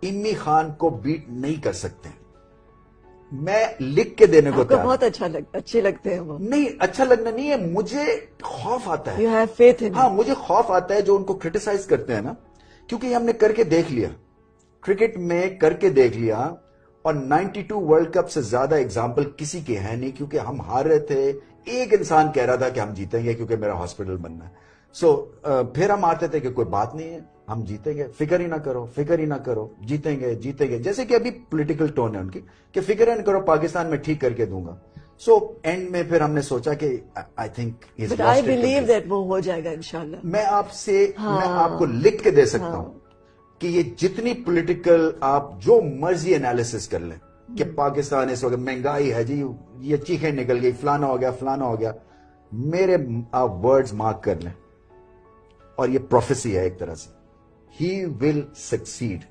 امی خان کو بیٹ نہیں کر سکتے. میں لکھ کے دینے کو تیار. بہت اچھے لگتے ہیں وہ. نہیں اچھا لگنا نہیں ہے, مجھے خوف آتا ہے. You have faith in ہاں مجھے خوف آتا ہے جو ان کو کرٹیسائز کرتے ہیں نا, کیونکہ یہ ہم نے کر کے دیکھ لیا, کرکٹ میں کر کے دیکھ لیا, اور 92 ورلڈ کپ سے زیادہ اگزامپل کسی کے ہے نہیں, کیونکہ ہم ہار رہے تھے, ایک انسان کہہ رہا تھا کہ ہم جیتیں گے کیونکہ میرا ہاسپٹل بننا ہے. پھر ہم آتے تھے کہ کوئی بات نہیں ہے, ہم جیتیں گے, فکر ہی نہ کرو, فکر ہی نہ کرو, جیتیں گے جیتیں گے. جیسے کہ ابھی پولیٹیکل ٹون ہے ان کی کہ فکر ہی نہ کرو, پاکستان میں ٹھیک کر کے دوں گا. اینڈ میں پھر ہم نے سوچا کہ I think But I believe that وہ ہو جائے گا انشاءاللہ. میں آپ کو لکھ کے دے سکتا ہوں کہ یہ جتنی پولیٹیکل آپ جو مرضی انالیسس کر لیں کہ پاکستان اس وقت مہنگائی ہے جی, یہ چیخیں نکل گئی, فلانا ہو گیا فلانا ہو گیا, میرے آپ ورڈز مارک کر لیں, اور یہ پروفیسی ہے ایک طرح سے, ہی ول سکسیڈ.